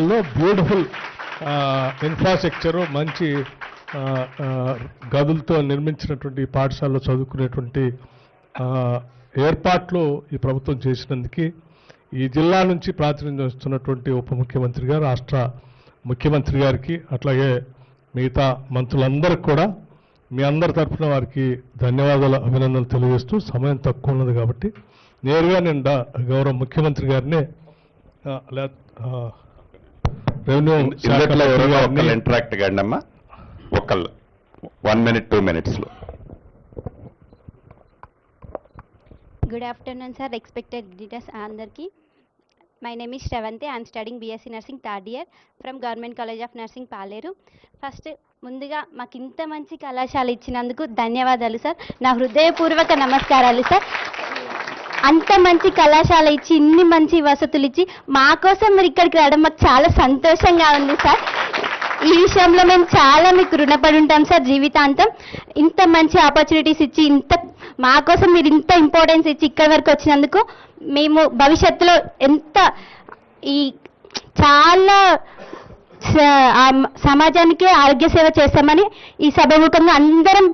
లో beautiful infrastructure మంచి గదులతో నిర్మించినటువంటి పాఠశాలలో చదువుకునేటువంటి ఏర్పాట్లు ఈ ప్రభుత్వం చేసినందుకు ఈ జిల్లా నుంచి ప్రాతినిధ్యం వస్తున్నటువంటి ఉప ముఖ్యమంత్రి గారు, రాష్ట్ర ముఖ్యమంత్రి గారికి, అట్లాగే మిగతా మంత్రులందరికీ కూడా మీ అందరి తరఫున వారికి ధన్యవాదాలు, అభినందనలు తెలియజేస్తూ, సమయం తక్కువ ఉన్నది కాబట్టి నేరుగా నేను గౌరవ ముఖ్యమంత్రి గారినే రెవెన్యూ ఇంటరాక్ట్ కండి అమ్మా, ఒకళ్ళు 1 minute 2 minutes లో. Good afternoon, sir. Respected leaders అందరికీ. My name is Shravanti. I am studying BSc Nursing 3rd year from Government College of Nursing Paleru. First ముందుగా మాకు ఇంత మంచి కళాశాల ఇచ్చినందుకు ధన్యవాదాలు సార్. నా హృదయపూర్వక నమస్కారాలు సార్. అంత మంచి కళాశాల ఇచ్చి, ఇన్ని మంచి వసతులు ఇచ్చి మా కోసం మీరు ఇక్కడికి రావడం మాకు చాలా సంతోషంగా ఉంది సార్. ఈ విషయంలో మేము చాలా మీకు రుణపడి ఉంటాం సార్ జీవితాంతం. ఇంత మంచి ఆపర్చునిటీస్ ఇచ్చి, మా కోసం మీరు ఇంత ఇంపార్టెన్స్ ఇచ్చి ఇక్కడి వరకు వచ్చినందుకు మేము భవిష్యత్తులో చాలా సమాజానికి ఆరోగ్య సేవ చేస్తామని ఈ సభాముఖంగా అందరం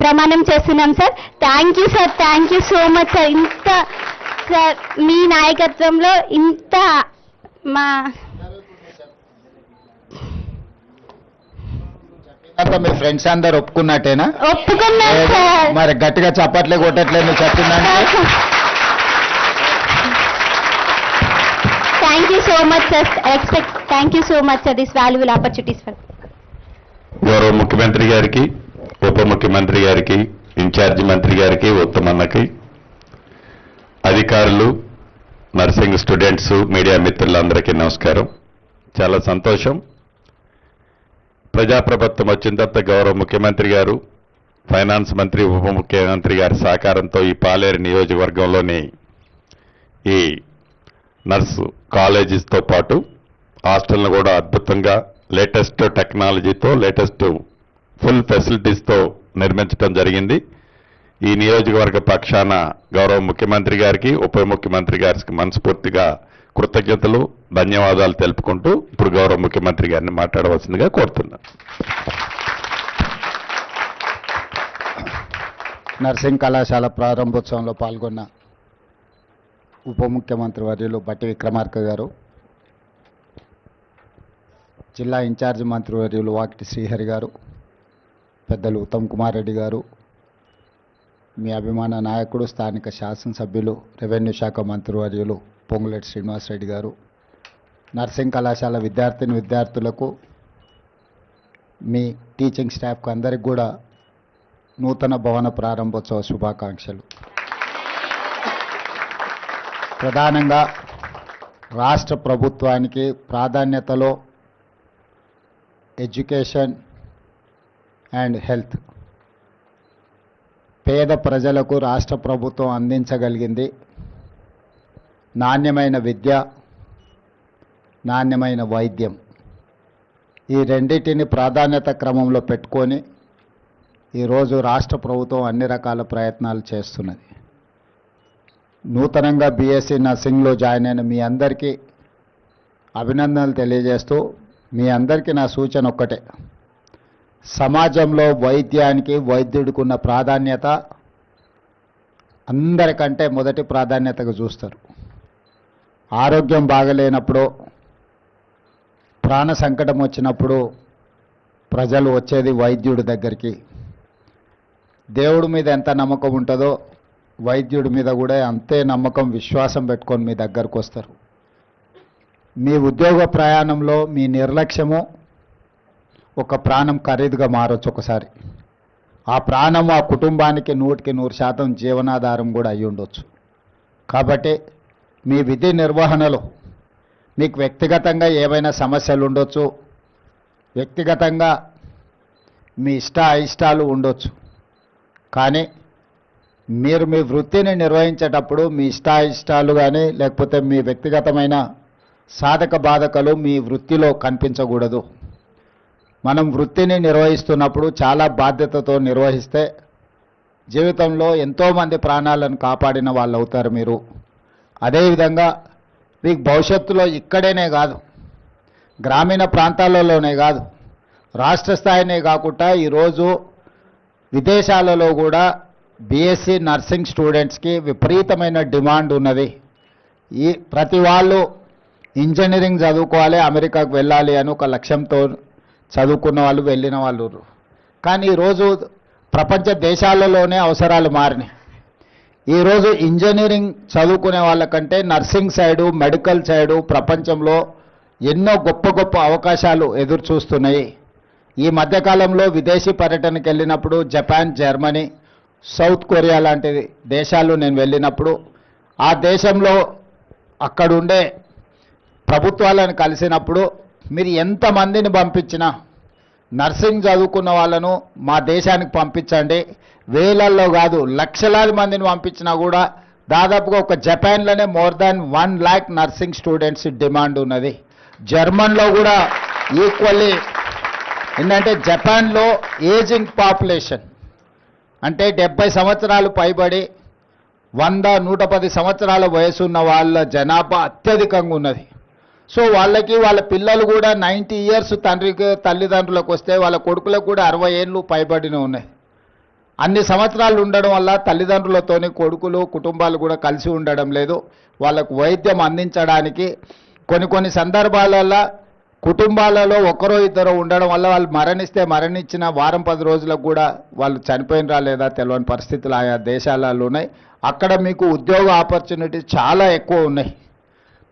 ప్రమాణం చేస్తున్నాం sir. Thank you sir, thank you so much sir. Sir మీ నాయకత్వంలో మీ ఫ్రెండ్స్ అందరు ఒప్పుకున్నట్టేనా? ఒప్పుకున్నాం సార్. మరి గట్టిగా చప్పట్లే కొట్టట్లేదు చెప్తున్నాను. Thank you so much sir. Thank you so much sir this valuable opportunities for. గౌరవ ముఖ్యమంత్రి గారికి, ఉప ముఖ్యమంత్రి గారికి, ఇన్ఛార్జి మంత్రి గారికి, ఉత్తమన్నకి, అధికారులు, నర్సింగ్ స్టూడెంట్స్, మీడియా మిత్రులందరికీ నమస్కారం. చాలా సంతోషం. ప్రజాప్రభుత్వం వచ్చిన తర్వాత గౌరవ ముఖ్యమంత్రి గారు, ఫైనాన్స్ మంత్రి, ఉప ముఖ్యమంత్రి గారి సహకారంతో ఈ పాలేరు నియోజకవర్గంలోని ఈ నర్సు కాలేజీస్తో పాటు హాస్టల్ను కూడా అద్భుతంగా లేటెస్ట్ టెక్నాలజీతో, లేటెస్ట్ ఫుల్ ఫెసిలిటీస్తో నిర్మించడం జరిగింది. ఈ నియోజకవర్గ పక్షాన గౌరవ ముఖ్యమంత్రి గారికి, ఉప ముఖ్యమంత్రి గారికి మనస్ఫూర్తిగా కృతజ్ఞతలు, ధన్యవాదాలు తెలుపుకుంటూ ఇప్పుడు గౌరవ ముఖ్యమంత్రి గారిని మాట్లాడవలసిందిగా కోరుతున్నాను. నర్సింగ్ కళాశాల ప్రారంభోత్సవంలో పాల్గొన్న ఉప ముఖ్యమంత్రి వర్యులు బట్టి విక్రమార్క గారు, జిల్లా ఇన్ఛార్జి మంత్రి వర్యులు వాకిటి శ్రీహరి గారు, పెద్దలు ఉత్తమ్ కుమార్ రెడ్డి గారు, మీ అభిమాన నాయకుడు స్థానిక శాసనసభ్యులు రెవెన్యూ శాఖ మంత్రి వర్యులు పొంగులేటి శ్రీనివాసరెడ్డి గారు, నర్సింగ్ కళాశాల విద్యార్థులకు, మీ టీచింగ్ స్టాఫ్కి అందరికి కూడా నూతన భవన ప్రారంభోత్సవ శుభాకాంక్షలు. ప్రధానంగా రాష్ట్ర ప్రభుత్వానికి ప్రాధాన్యతలో ఎడ్యుకేషన్ అండ్ హెల్త్, పేద ప్రజలకు రాష్ట్ర ప్రభుత్వం అందించగలిగింది నాణ్యమైన విద్య, నాణ్యమైన వైద్యం. ఈ రెండింటిని ప్రాధాన్యత క్రమంలో పెట్టుకొని ఈరోజు రాష్ట్ర ప్రభుత్వం అన్ని రకాల ప్రయత్నాలు చేస్తున్నది. నూతనంగా బీఎస్సీ నర్సింగ్లో జాయిన్ అయిన మీ అందరికీ అభినందనలు తెలియజేస్తూ, మీ అందరికీ నా సూచన ఒక్కటే, సమాజంలో వైద్యానికి, వైద్యుడికి ఉన్న ప్రాధాన్యత అందరికంటే మొదటి ప్రాధాన్యతగా చూస్తారు. ఆరోగ్యం బాగలేనప్పుడు, ప్రాణ సంకటం వచ్చినప్పుడు ప్రజలు వచ్చేది వైద్యుడి దగ్గరికి. దేవుడి మీద ఎంత నమ్మకం ఉంటుందో వైద్యుడి మీద కూడా అంతే నమ్మకం, విశ్వాసం పెట్టుకొని మీ దగ్గరకు వస్తారు. మీ ఉద్యోగ ప్రయాణంలో మీ నిర్లక్ష్యము ఒక ప్రాణం ఖరీదుగా మారొచ్చు ఒకసారి. ఆ ప్రాణం ఆ కుటుంబానికి 100% జీవనాధారం కూడా అయి ఉండొచ్చు. కాబట్టి మీ విధి నిర్వహణలో మీకు వ్యక్తిగతంగా ఏమైనా సమస్యలు ఉండొచ్చు, వ్యక్తిగతంగా మీ అయిష్టాలు ఉండొచ్చు. కానీ మీరు మీ వృత్తిని నిర్వహించేటప్పుడు మీ ఇష్టాలు కానీ లేకపోతే మీ వ్యక్తిగతమైన సాధక బాధకాలు మీ వృత్తిలో కనిపించకూడదు. మనం వృత్తిని నిర్వహిస్తున్నప్పుడు చాలా బాధ్యతతో నిర్వహిస్తే జీవితంలో ఎంతోమంది ప్రాణాలను కాపాడిన వాళ్ళు అవుతారు మీరు. అదేవిధంగా మీకు భవిష్యత్తులో ఇక్కడేనే కాదు, గ్రామీణ ప్రాంతాలలోనే కాదు, రాష్ట్ర స్థాయినే కాకుండా ఈరోజు విదేశాలలో కూడా బీఎస్సీ నర్సింగ్ స్టూడెంట్స్కి విపరీతమైన డిమాండ్ ఉన్నది. ఈ ప్రతి వాళ్ళు ఇంజనీరింగ్ చదువుకోవాలి, అమెరికాకు వెళ్ళాలి అని ఒక లక్ష్యంతో చదువుకున్న వాళ్ళు వెళ్ళిన వాళ్ళు. కానీ ఈరోజు ప్రపంచ దేశాలలోనే అవసరాలు మారినాయి. ఈరోజు ఇంజనీరింగ్ చదువుకునే వాళ్ళకంటే నర్సింగ్ సైడు, మెడికల్ సైడు ప్రపంచంలో ఎన్నో గొప్ప గొప్ప అవకాశాలు ఎదురు చూస్తున్నాయి. ఈ మధ్యకాలంలో విదేశీ పర్యటనకు వెళ్ళినప్పుడు జపాన్, జర్మనీ, సౌత్ కొరియా లాంటి దేశాలు నేను వెళ్ళినప్పుడు ఆ దేశంలో అక్కడుండే ప్రభుత్వాలను కలిసినప్పుడు మీరు ఎంతమందిని పంపించినా నర్సింగ్ చదువుకున్న వాళ్ళను మా దేశానికి పంపించండి, వేలల్లో కాదు లక్షలాది మందిని పంపించినా కూడా దాదాపుగా ఒక జపాన్లోనే more than 1 lakh nursing students demand ఉన్నది. జర్మన్లో కూడా ఈక్వల్లీ. ఏంటంటే జపాన్లో ఏజింగ్ పాపులేషన్ అంటే 70 సంవత్సరాలు పైబడి 100-110 సంవత్సరాల వయసు ఉన్న వాళ్ళ జనాభా అత్యధికంగా ఉన్నది. సో వాళ్ళకి వాళ్ళ పిల్లలు కూడా 90 years తల్లిదండ్రులకు వస్తే వాళ్ళ కొడుకులకు కూడా 60 ఏళ్ళు పైబడిన ఉన్నాయి. అన్ని సంవత్సరాలు ఉండడం వల్ల తల్లిదండ్రులతోని కొడుకులు కుటుంబాలు కూడా కలిసి ఉండడం లేదు. వాళ్ళకు వైద్యం అందించడానికి కొన్ని సందర్భాలలో కుటుంబాలలో ఒకరో ఇద్దరు ఉండడం వల్ల వాళ్ళు మరణిస్తే మరణించిన వారం 10 రోజులకు కూడా వాళ్ళు చనిపోయినరా లేదా తెలియని పరిస్థితులు ఆయా దేశాలలో ఉన్నాయి. అక్కడ మీకు ఉద్యోగ ఆపర్చునిటీస్ చాలా ఎక్కువ ఉన్నాయి.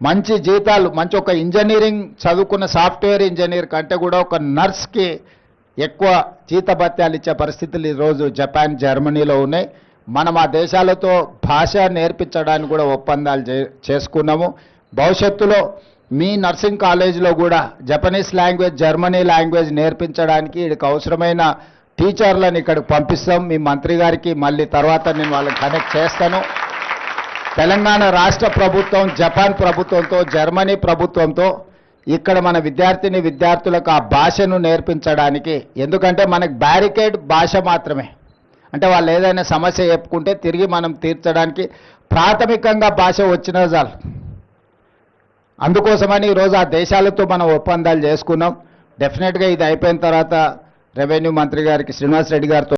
మంచి జీతాలు, మంచి ఒక ఇంజనీరింగ్ చదువుకున్న సాఫ్ట్వేర్ ఇంజనీర్ కంటే కూడా ఒక నర్స్కి ఎక్కువ జీతభత్యాలు ఇచ్చే పరిస్థితులు ఈరోజు జపాన్, జర్మనీలో ఉన్నాయి. మనం ఆ దేశాలతో భాష నేర్పించడానికి కూడా ఒప్పందాలు చేసుకున్నాము. భవిష్యత్తులో మీ నర్సింగ్ కాలేజీలో కూడా జపనీస్ లాంగ్వేజ్, జర్మనీ లాంగ్వేజ్ నేర్పించడానికి వీడికి అవసరమైన టీచర్లను ఇక్కడికి పంపిస్తాం. మీ మంత్రి గారికి మళ్ళీ తర్వాత నేను వాళ్ళని కనెక్ట్ చేస్తాను. తెలంగాణ రాష్ట్ర ప్రభుత్వం జపాన్ ప్రభుత్వంతో, జర్మనీ ప్రభుత్వంతో ఇక్కడ మన విద్యార్థులకు ఆ భాషను నేర్పించడానికి, ఎందుకంటే మనకు బ్యారికేడ్ భాష మాత్రమే, అంటే వాళ్ళు ఏదైనా సమస్య చెప్పుకుంటే తిరిగి మనం తీర్చడానికి ప్రాథమికంగా భాష వచ్చినా చాలు. అందుకోసమని ఈరోజు ఆ దేశాలతో మనం ఒప్పందాలు చేసుకున్నాం. డెఫినెట్గా ఇది అయిపోయిన తర్వాత రెవెన్యూ మంత్రి గారికి, శ్రీనివాస్ రెడ్డి గారితో